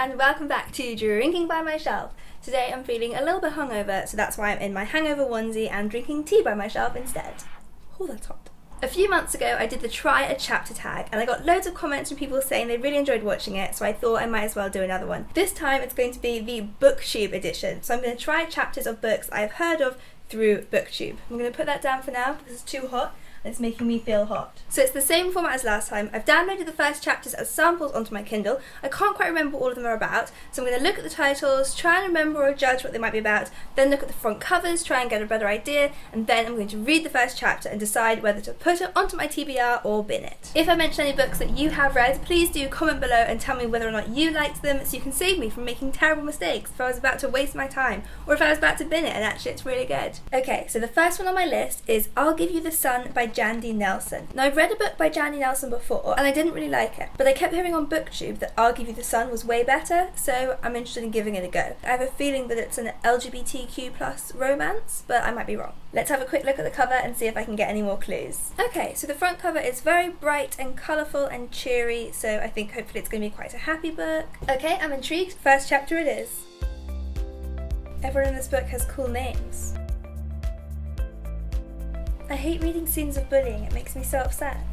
and welcome back to Drinking by My Shelf. Today I'm feeling a little bit hungover, so that's why I'm in my hangover onesie and drinking tea by my shelf instead. Oh, that's hot. A few months ago I did the Try a Chapter tag and I got loads of comments from people saying they really enjoyed watching it, so I thought I might as well do another one. This time it's going to be the BookTube edition, so I'm going to try chapters of books I've heard of through BookTube. I'm going to put that down for now because it's too hot. It's making me feel hot. So it's the same format as last time. I've downloaded the first chapters as samples onto my Kindle. I can't quite remember what all of them are about, so I'm going to look at the titles, try and remember or judge what they might be about, then look at the front covers, try and get a better idea, and then I'm going to read the first chapter and decide whether to put it onto my TBR or bin it. If I mention any books that you have read, please do comment below and tell me whether or not you liked them so you can save me from making terrible mistakes if I was about to waste my time, or if I was about to bin it and actually it's really good. Okay, so the first one on my list is I'll Give You the Sun by Jandy Nelson. Now I've read a book by Jandy Nelson before and I didn't really like it, but I kept hearing on BookTube that I'll Give You the Sun was way better, so I'm interested in giving it a go. I have a feeling that it's an LGBTQ plus romance, but I might be wrong. Let's have a quick look at the cover and see if I can get any more clues. Okay, so the front cover is very bright and colourful and cheery, so I think hopefully it's going to be quite a happy book. Okay, I'm intrigued. First chapter it is. Everyone in this book has cool names. I hate reading scenes of bullying, it makes me so upset.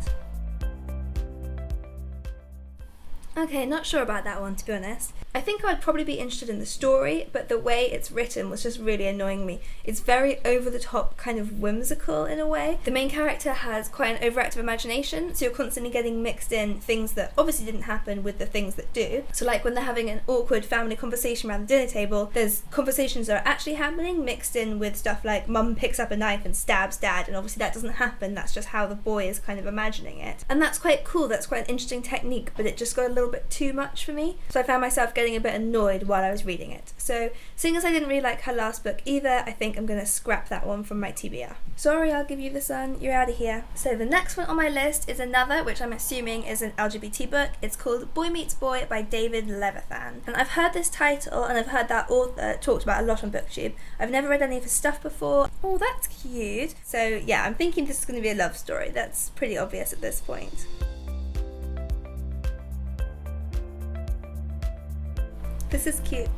Okay, not sure about that one, to be honest. I think I'd probably be interested in the story, but the way it's written was just really annoying me. It's very over-the-top, kind of whimsical in a way. The main character has quite an overactive imagination, so you're constantly getting mixed in things that obviously didn't happen with the things that do. So like when they're having an awkward family conversation around the dinner table, there's conversations that are actually happening mixed in with stuff like mum picks up a knife and stabs dad, and obviously that doesn't happen, that's just how the boy is kind of imagining it. And that's quite cool, that's quite an interesting technique, but it just got a little bit too much for me. So I found myself getting a bit annoyed while I was reading it. So seeing as I didn't really like her last book either, I think I'm going to scrap that one from my TBR. Sorry, I'll Give You the Sun, you're out of here. So the next one on my list is another, which I'm assuming is an LGBT book. It's called Boy Meets Boy by David Levithan. And I've heard this title and I've heard that author talked about a lot on BookTube. I've never read any of his stuff before. Oh, that's cute. So yeah, I'm thinking this is going to be a love story. That's pretty obvious at this point. This is cute.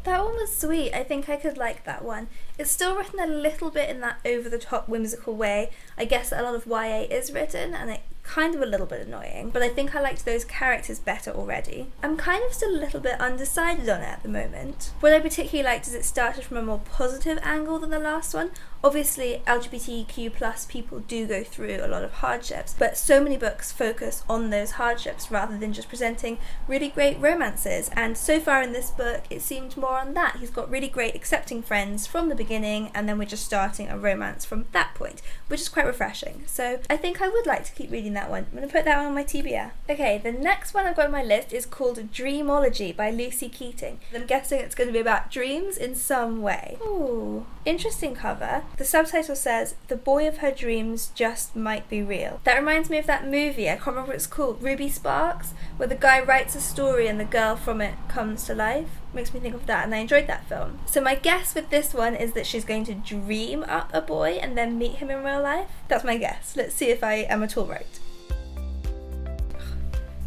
That one was sweet. I think I could like that one. It's still written a little bit in that over-the-top whimsical way. I guess that a lot of YA is written, and it kind of a little bit annoying, but I think I liked those characters better already. I'm kind of still a little bit undecided on it at the moment. What I particularly liked is it started from a more positive angle than the last one. Obviously LGBTQ plus people do go through a lot of hardships, but so many books focus on those hardships rather than just presenting really great romances, and so far in this book it seemed more on that. He's got really great accepting friends from the beginning, and then we're just starting a romance from that point, which is quite refreshing. So I think I would like to keep reading that one. I'm going to put that one on my TBR. Okay, the next one I've got on my list is called Dreamology by Lucy Keating. I'm guessing it's going to be about dreams in some way. Ooh, interesting cover. The subtitle says, "The boy of her dreams just might be real." That reminds me of that movie, I can't remember what it's called, Ruby Sparks, where the guy writes a story and the girl from it comes to life. Makes me think of that, and I enjoyed that film. So my guess with this one is that she's going to dream up a boy and then meet him in real life. That's my guess. Let's see if I am at all right.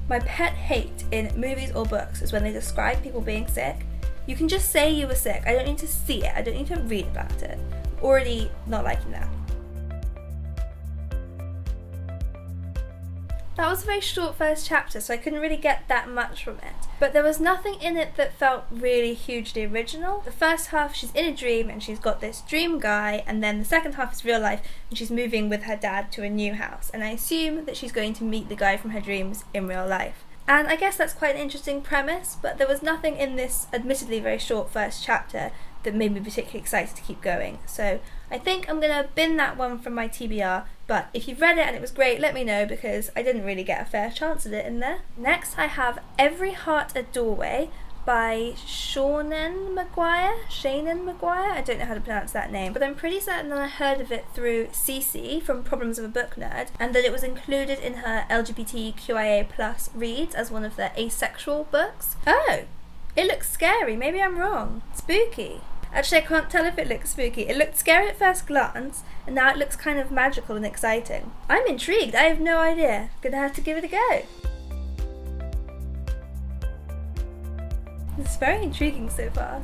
My pet hate in movies or books is when they describe people being sick. You can just say you were sick. I don't need to see it. I don't need to read about it. I'm already not liking that. That was a very short first chapter, so I couldn't really get that much from it. But there was nothing in it that felt really hugely original. The first half, she's in a dream and she's got this dream guy, and then the second half is real life and she's moving with her dad to a new house. And I assume that she's going to meet the guy from her dreams in real life. And I guess that's quite an interesting premise, but there was nothing in this admittedly very short first chapter that made me particularly excited to keep going. So I think I'm going to bin that one from my TBR, but if you've read it and it was great, let me know, because I didn't really get a fair chance at it in there. Next I have Every Heart a Doorway by Seanan McGuire. I don't know how to pronounce that name, but I'm pretty certain that I heard of it through Cece from Problems of a Book Nerd, and that it was included in her LGBTQIA plus reads as one of their asexual books. Oh, it looks scary. Maybe I'm wrong. Spooky. Actually, I can't tell if it looks spooky. It looked scary at first glance, and now it looks kind of magical and exciting. I'm intrigued. I have no idea. Gonna have to give it a go. It's very intriguing so far.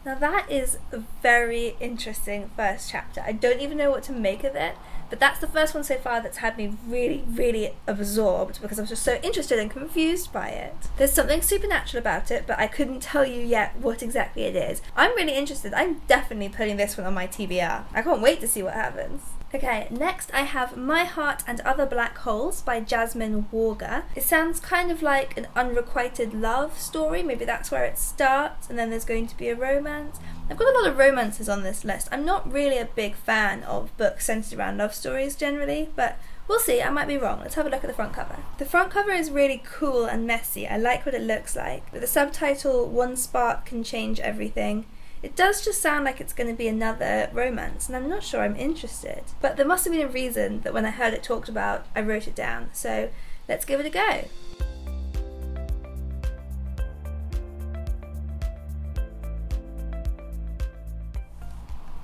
Now that is a very interesting first chapter. I don't even know what to make of it, but that's the first one so far that's had me really, really absorbed because I was just so interested and confused by it. There's something supernatural about it, but I couldn't tell you yet what exactly it is. I'm really interested. I'm definitely putting this one on my TBR. I can't wait to see what happens. Okay, next I have My Heart and Other Black Holes by Jasmine Warga. It sounds kind of like an unrequited love story. Maybe that's where it starts, and then there's going to be a romance. I've got a lot of romances on this list. I'm not really a big fan of books centered around love stories generally, but we'll see. I might be wrong. Let's have a look at the front cover. The front cover is really cool and messy. I like what it looks like. With the subtitle, One Spark Can Change Everything. It does just sound like it's going to be another romance, and I'm not sure I'm interested. But there must have been a reason that when I heard it talked about, I wrote it down. So let's give it a go.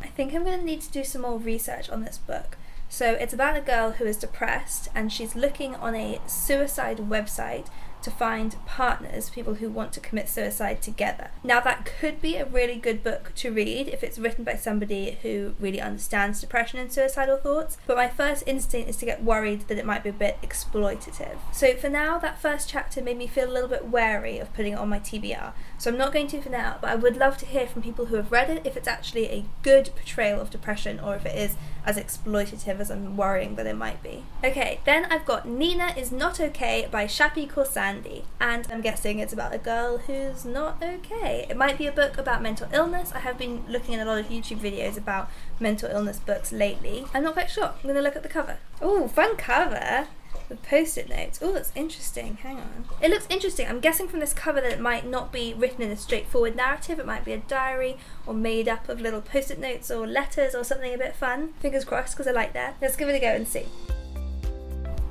I think I'm going to need to do some more research on this book. So it's about a girl who is depressed, and she's looking on a suicide website to find partners, people who want to commit suicide together. Now that could be a really good book to read if it's written by somebody who really understands depression and suicidal thoughts, but my first instinct is to get worried that it might be a bit exploitative. So for now, that first chapter made me feel a little bit wary of putting it on my TBR, so I'm not going to for now, but I would love to hear from people who have read it if it's actually a good portrayal of depression or if it is as exploitative as I'm worrying that it might be. Okay, then I've got Nina Is Not Okay by Shappi Khorsandi, and I'm guessing it's about a girl who's not okay. It might be a book about mental illness. I have been looking at a lot of YouTube videos about mental illness books lately. I'm not quite sure. I'm going to look at the cover. Oh, fun cover! With post-it notes. Oh, that's interesting. Hang on. It looks interesting. I'm guessing from this cover that it might not be written in a straightforward narrative. It might be a diary or made up of little post-it notes or letters or something a bit fun. Fingers crossed, because I like that. Let's give it a go and see.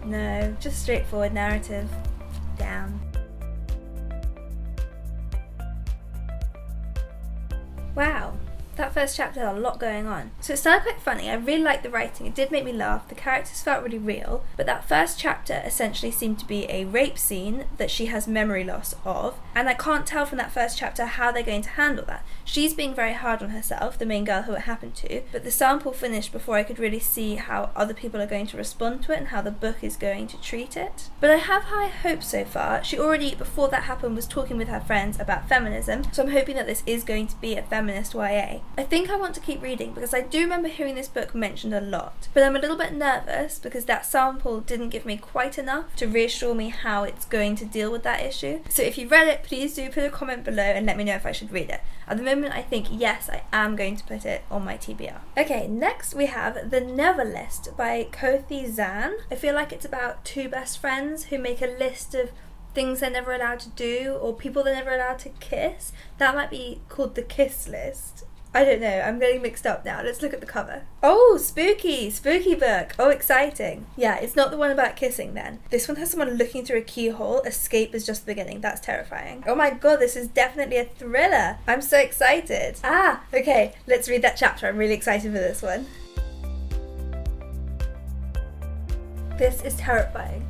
No, just straightforward narrative. Damn. Wow. That first chapter had a lot going on. So it started quite funny. I really liked the writing. It did make me laugh. The characters felt really real. But that first chapter essentially seemed to be a rape scene that she has memory loss of. And I can't tell from that first chapter how they're going to handle that. She's being very hard on herself, the main girl who it happened to. But the sample finished before I could really see how other people are going to respond to it and how the book is going to treat it. But I have high hopes so far. She already, before that happened, was talking with her friends about feminism. So I'm hoping that this is going to be a feminist YA. I think I want to keep reading because I do remember hearing this book mentioned a lot, but I'm a little bit nervous because that sample didn't give me quite enough to reassure me how it's going to deal with that issue. So if you've read it, please do put a comment below and let me know if I should read it. At the moment, I think yes, I am going to put it on my TBR. Okay, next we have The Never List by Koethi. I feel like it's about two best friends who make a list of things they're never allowed to do or people they're never allowed to kiss. That might be called the kiss list. I don't know, I'm getting mixed up now. Let's look at the cover. Oh, spooky! Spooky book! Oh, exciting. Yeah, it's not the one about kissing then. This one has someone looking through a keyhole. Escape is just the beginning. That's terrifying. Oh my god, this is definitely a thriller. I'm so excited. Ah, okay, let's read that chapter. I'm really excited for this one. This is terrifying.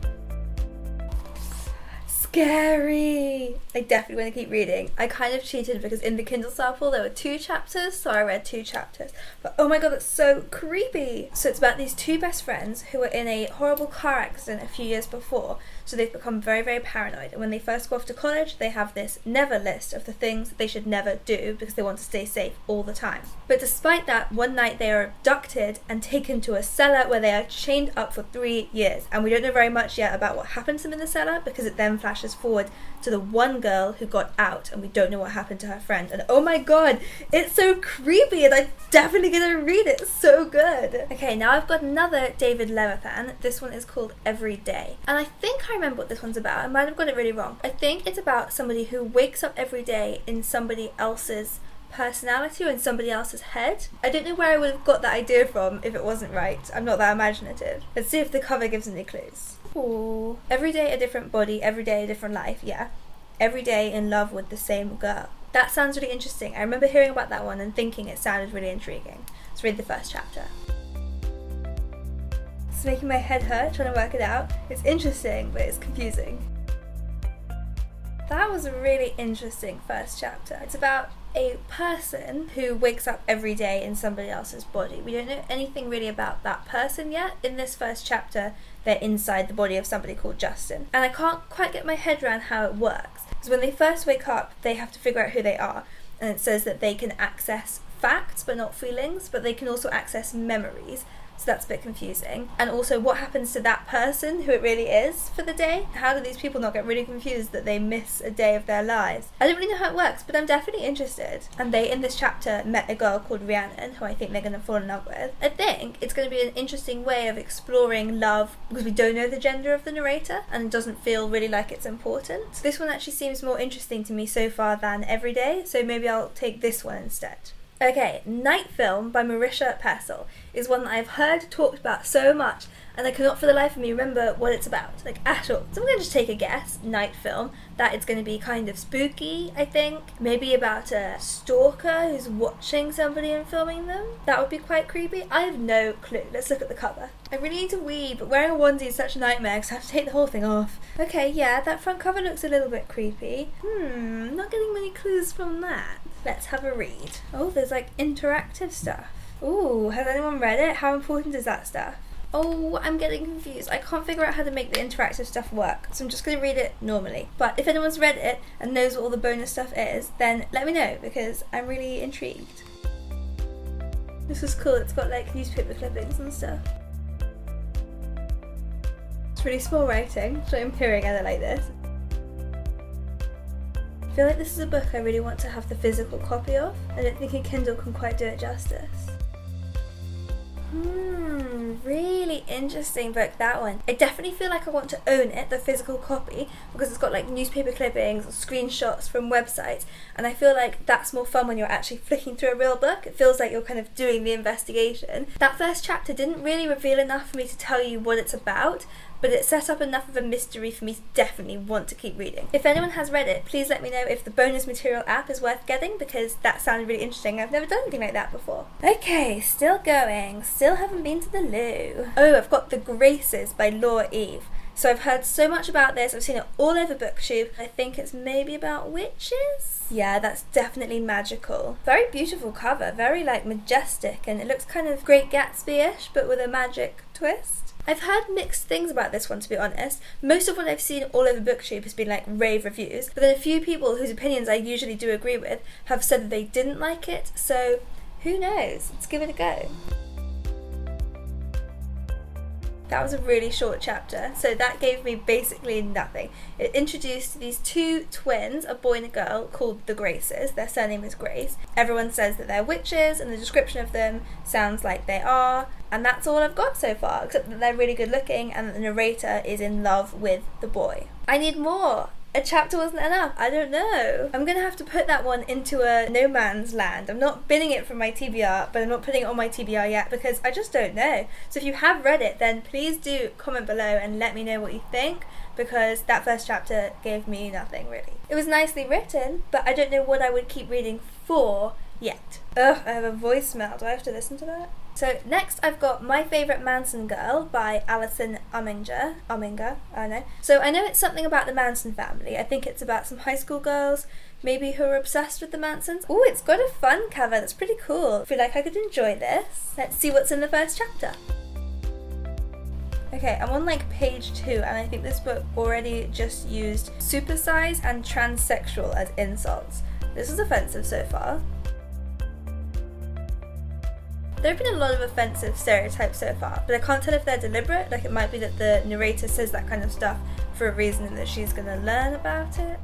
Scary! I definitely want to keep reading. I kind of cheated because in the Kindle sample there were 2 chapters, so I read 2 chapters. But oh my god, that's so creepy! So it's about these 2 best friends who were in a horrible car accident a few years before, so they've become very, very paranoid. And when they first go off to college, they have this never list of the things that they should never do because they want to stay safe all the time. But despite that, one night they are abducted and taken to a cellar where they are chained up for 3 years. And we don't know very much yet about what happened to them in the cellar because it then flashes forward to the one girl who got out and we don't know what happened to her friend. And oh my god, it's so creepy and I'm definitely gonna read it. It's so good. Okay, now I've got another David Levithan. This one is called Every Day. And I think I remember what this one's about. I might have got it really wrong. I think it's about somebody who wakes up every day in somebody else's personality or in somebody else's head. I don't know where I would have got that idea from if it wasn't right. I'm not that imaginative. Let's see if the cover gives any clues. Ooh. Every day a different body, every day a different life, yeah. Every day in love with the same girl. That sounds really interesting. I remember hearing about that one and thinking it sounded really intriguing. Let's read the first chapter. It's making my head hurt trying to work it out. It's interesting, but it's confusing. That was a really interesting first chapter. It's about a person who wakes up every day in somebody else's body. We don't know anything really about that person yet. In this first chapter, they're inside the body of somebody called Justin. And I can't quite get my head around how it works. Because when they first wake up, they have to figure out who they are. And it says that they can access facts but not feelings, but they can also access memories. So that's a bit confusing. And also, what happens to that person, who it really is, for the day? How do these people not get really confused that they miss a day of their lives? I don't really know how it works, but I'm definitely interested. And they, in this chapter, met a girl called Rhiannon, who I think they're going to fall in love with. I think it's going to be an interesting way of exploring love, because we don't know the gender of the narrator, and it doesn't feel really like it's important. So this one actually seems more interesting to me so far than Everyday, so maybe I'll take this one instead. Okay, Night Film by Marisha Pessl is one that I've heard talked about so much, and I cannot for the life of me remember what it's about, like at all. So I'm going to just take a guess, Night Film, that it's going to be kind of spooky, I think. Maybe about a stalker who's watching somebody and filming them. That would be quite creepy. I have no clue. Let's look at the cover. I really need to wee, but wearing a onesie is such a nightmare because I have to take the whole thing off. Okay, yeah, that front cover looks a little bit creepy. Not getting many clues from that. Let's have a read. Oh, there's like interactive stuff. Ooh, has anyone read it? How important is that stuff? Oh, I'm getting confused. I can't figure out how to make the interactive stuff work, so I'm just going to read it normally. But if anyone's read it and knows what all the bonus stuff is, then let me know, because I'm really intrigued. This is cool. It's got like newspaper clippings and stuff. It's really small writing, so I'm hearing and I like this. I feel like this is a book I really want to have the physical copy of. I don't think a Kindle can quite do it justice. Really interesting book, that one. I definitely feel like I want to own it, the physical copy, because it's got like newspaper clippings, screenshots from websites, and I feel like that's more fun when you're actually flicking through a real book. It feels like you're kind of doing the investigation. That first chapter didn't really reveal enough for me to tell you what it's about, but it set up enough of a mystery for me to definitely want to keep reading. If anyone has read it, please let me know if the bonus material app is worth getting, because that sounded really interesting. I've never done anything like that before. Okay, still going. Still haven't been to the loo. Oh, I've got The Graces by Laure Eve. So I've heard so much about this. I've seen it all over BookTube. I think it's maybe about witches? Yeah, that's definitely magical. Very beautiful cover, very like majestic, and it looks kind of Great Gatsby-ish, but with a magic twist. I've heard mixed things about this one, to be honest. Most of what I've seen all over BookTube has been like rave reviews, but then a few people whose opinions I usually do agree with have said that they didn't like it, so who knows? Let's give it a go. That was a really short chapter, so that gave me basically nothing. It introduced these two twins, a boy and a girl, called the Graces. Their surname is Grace. Everyone says that they're witches, and the description of them sounds like they are, and that's all I've got so far, except that they're really good looking and that the narrator is in love with the boy. I need more! A chapter wasn't enough. I don't know. I'm going to have to put that one into a no man's land. I'm not binning it from my TBR, but I'm not putting it on my TBR yet because I just don't know. So if you have read it, then please do comment below and let me know what you think, because that first chapter gave me nothing really. It was nicely written, but I don't know what I would keep reading for yet. Ugh, I have a voicemail. Do I have to listen to that? So next I've got My Favourite Manson Girl by Alison Umminger, I don't know. So I know it's something about the Manson family. I think it's about some high school girls, maybe who are obsessed with the Mansons. Oh, it's got a fun cover, that's pretty cool. I feel like I could enjoy this. Let's see what's in the first chapter. Okay, I'm on like page 2, and I think this book already just used supersize and transsexual as insults. This is offensive so far. There have been a lot of offensive stereotypes so far, but I can't tell if they're deliberate. Like, it might be that the narrator says that kind of stuff for a reason and that she's going to learn about it.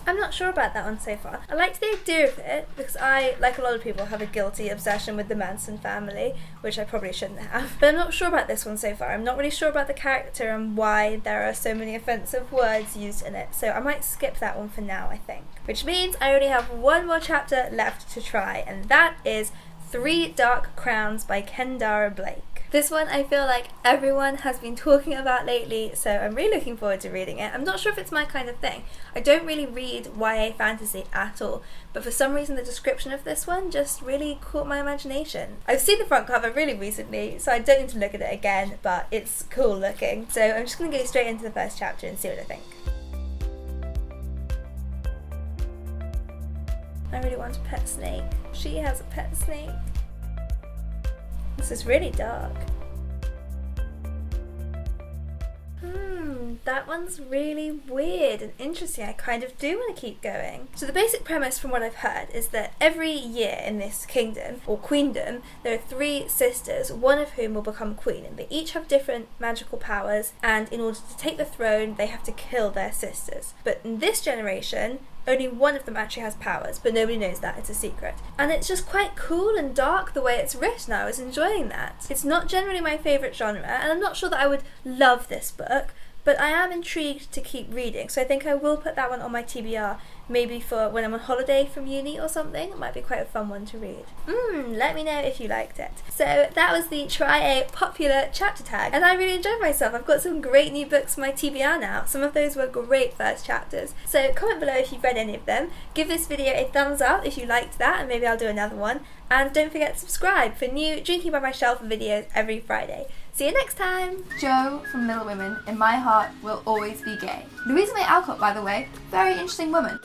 I'm not sure about that one so far. I liked the idea of it because I, like a lot of people, have a guilty obsession with the Manson family, which I probably shouldn't have. But I'm not sure about this one so far. I'm not really sure about the character and why there are so many offensive words used in it, so I might skip that one for now, I think. Which means I only have one more chapter left to try, and that is 3 Dark Crowns by Kendare Blake. This one I feel like everyone has been talking about lately, so I'm really looking forward to reading it. I'm not sure if it's my kind of thing. I don't really read YA fantasy at all, but for some reason the description of this one just really caught my imagination. I've seen the front cover really recently, so I don't need to look at it again, but it's cool looking. So I'm just going to go straight into the first chapter and see what I think. I really want a pet snake. She has a pet snake. This is really dark. That one's really weird and interesting. I kind of do want to keep going. So the basic premise from what I've heard is that every year in this kingdom, or queendom, there are 3 sisters, one of whom will become queen, and they each have different magical powers, and in order to take the throne, they have to kill their sisters. But in this generation, only one of them actually has powers, but nobody knows that, it's a secret. And it's just quite cool and dark the way it's written. I was enjoying that. It's not generally my favourite genre, and I'm not sure that I would love this book, but I am intrigued to keep reading, so I think I will put that one on my TBR, maybe for when I'm on holiday from uni or something. It might be quite a fun one to read. Let me know if you liked it. So that was the Try a Popular chapter tag, and I really enjoyed myself. I've got some great new books for my TBR now. Some of those were great first chapters. So comment below if you've read any of them. Give this video a thumbs up if you liked that, and maybe I'll do another one. And don't forget to subscribe for new Drinking by My Shelf videos every Friday. See you next time! Jo from Little Women, in my heart, will always be gay. Louisa May Alcott, by the way, very interesting woman.